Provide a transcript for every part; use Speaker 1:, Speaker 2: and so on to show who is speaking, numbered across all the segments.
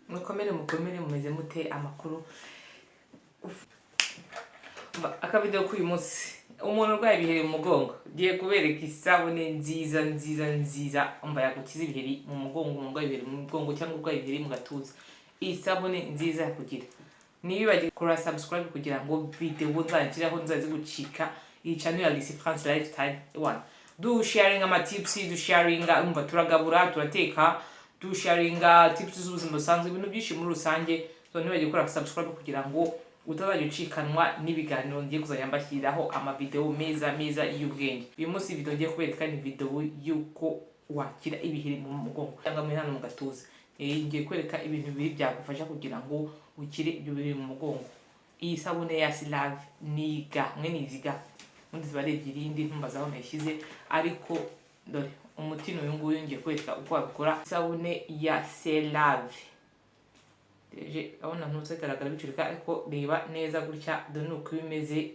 Speaker 1: mukomere mumeze mute amakuru akavideo k'uyu munsi umuntu urwaye ibiheri mu mugongo giye kubereka isabune nziza umva yagukiza ibiheri mu mugongo umuntu urwaye ibiheri mu mugongo cyangwa urwaye ibiheri mu gatuza. Isabune nziza yakugira nibibagiye kora subscribe kugira ngo video nzakiraho nzazi gucika iyi channel ya Lisi France Lifestyle one do sharing ama tips do sharing umva turagabura turateka do sharing tips z'ubuzima busanzwe ibintu byinshi muri rusange. So nibagiye kora subscribe kugira ngo utazajya ucikanwa n'ibiganiro ngiye kuzajya mbashyiraho ama video meza y'ubwenge. Uyu munsi video ngiye kubereka ni video yuko wakira ibiheri mu mugongo cyangwa muri hano mu gatuza. Ngiye kwereka ibintu bibiri byagufasha kugira ngo ukire ibyo biheri mu mugongo. Iyi sabune ya Selave niga niziga undi zibare ebyiri indi ntumbazaho nashyize ariko dore umuti n'uyu nguyu ngiye kwereka uko wabikora. Sabune ya Selave deje abona ntuzagaragara bicurika ariko reba neza gutya dore uko bimeze.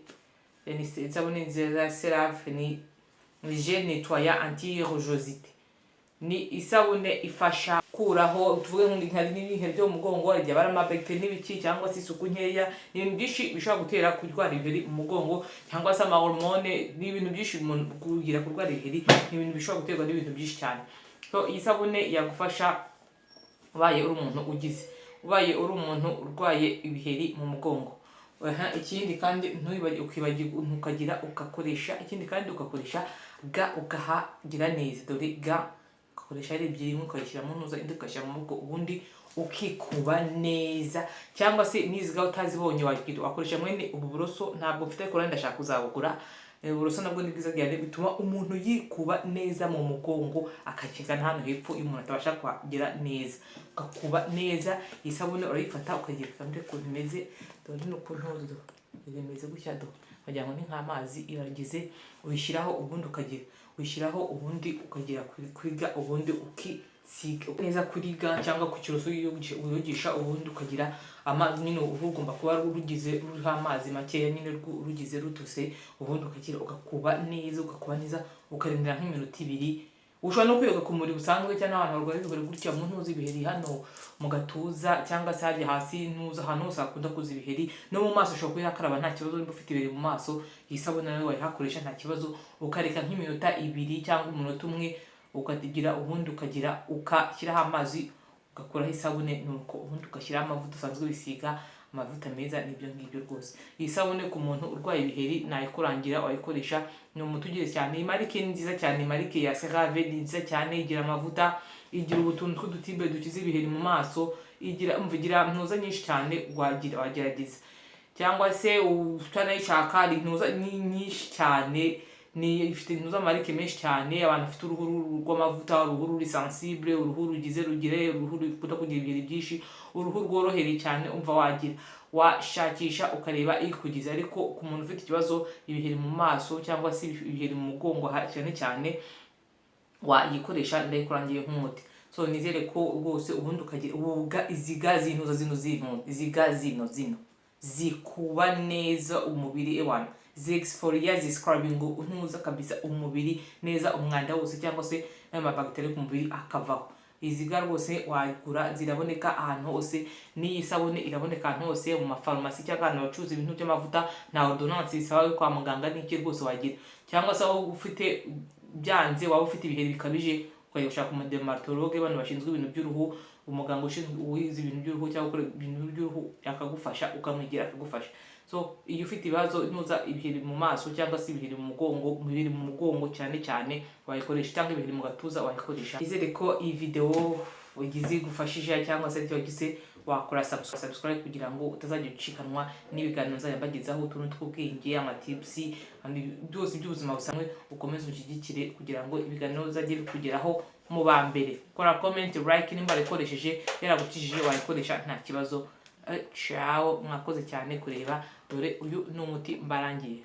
Speaker 1: Ni sabune nziza Selave ni gel nettoyant anti-rugosité. Ni isabune ifasha kuraho tuvuge nk'ibintu byo mu mugongo arya barama bacteria n'ibiki cyangwa se isuku nkeya n'ibintu byinshi bishobora gutera kurwara ibiheri mu mugongo cyangwa se ama hormone n'ibintu byinshi kugira kurwara ibiheri n'ibintu bishobora guterwa n'ibintu byinshi cyane. So iyi sabune yagufasha ubaye uri umuntu ubaye uri umuntu urwaye ibiheri mu mugongo. Ikindi kandi ntukagira ugakoresha ikindi kandi ugakoresha ga ukahagira neza dore ga ukoresha ari ebyiri ukayishyiramo ntuza indi ugashyira mu mugongo ubundi ukikuba neza cyangwa se niziga utazibonye wakoresha mwene ubu buroso ntabwo mfite ko ndashaka kuzabugura. Uburoso nabwo ni bwiza cyane bituma umuntu yikuba neza mu mugongo akakigana hano hepfo iyo umuntu atabasha kuhagera neza ugakuba neza. Isabune urayifata ukagira kandi ko bimeze dore n'ukuntu bimeze gutya do wagira ngo ni nk'amazi iragize uyishyiraho ubundi ukagira wishyiraho ubundi ukagera kuri ga ubundi ukisiga neza kuri ga cyangwa ku kiroso uyogisha ubundi ukagira amazi nyine ugomba kuba rugize ruriho amazi makeya nyine rugize rutose ubundi ukagira ugakuba neza ukarindira nk'iminota 2. Ushobora no kwiyoga ku muri busanzwe cyangwa abantu barwaye ibiheri gutya mu ntuzi ibiheri hano mu gatuza cyangwa se hajya hasi ntuza ahantu hose hakunda kuza ibiheri no mu maso ushobora kuyakaraba nta kibazo nimba ufite ibiheri mu maso. Iyi sabune nawe wayihakoresha nta kibazo ukareka nk'iminota 2 cyangwa umunota 1 ukagira ubundi ukagira ukashyiraho amazi ugakuraho isabune nuko ubundi ugashyiraho amavuta usanzwe bisiga amavuta meza nibyo ngibyo rwose. Iyi sabune ku muntu urwaye ibiheri nayikurangira wayikoresha ni umuti ugize cyane. Iyi marike ni nziza cyane marike ya Selave ni nziza cyane igira amavuta igira ubutuntu tw'udutibe dukiza ibiheri mu maso igira ntuza nyinshi cyane wagerageza cyangwa se utanayishaka ari ntuza nyinshi cyane ni ifite ntuza marike menshi cyane. Abantu bafite uruhu rw'amavuta uruhu ruri sensible uruhu rugize rugire uruhu rukunda kugira ibiheri byinshi uruhu rworohereye cyane umva wagira washakisha ukareba ikugize. Ariko ku muntu ufite ikibazo ibiheri mu maso cyangwa se ibiheri mu mugongo cyane wayikoresha ndayikurangiye nk'umuti. So nizere ko rwose ubundi ukagira ubuga iziga zintuza zino zikuba neza umubiri ewana zexfolia ziscrubbing ntuza kabisa umubiri neza umwanda wose cyangwa se n'ama bacteria ku mubiri akavaho. Iziga rwose wagura ziraboneka ahantu hose n'iyi sabune iraboneka ahantu hose mu mafarumasi cyangwa ahantu bacuruza ibintu by'amavuta na ordonnance isaba kwa muganga n'iki rwose wagira cyangwa se aho ufite byanze waba ufite ibiheri bikabije ukayishaka mu dermatologue bano bashinzwe ibintu by'uruhu umuganga ushinzwe uwize ibintu by'uruhu cyangwa ukora ibintu by'uruhu yakagufasha ukamwigira akagufasha. So iyo ufite ibibazo ntuza ibiheri mu maso cyangwa se ibiheri mu mugongo cyane wayikoresha cyangwa ibiheri mu gatuza wayikoresha. Izere ko iyi video ugize gufashije cyangwa se wagize wakora subscribe kugira ngo utazajya ucikanwa n'ibiganiro nzayambagezaho utuntu tw'ubwenge ama tips byose by'ubuzima busanzwe ukomeze ushyigikire kugira ngo ibiganiro bizajye bikugeraho mu ba mbere. Kora comment like nimba rekoresheje yaragukijije wayikoresha nta kibazo. Ciao mwakoze cyane kureba dore uyu n'umuti mbarangiye.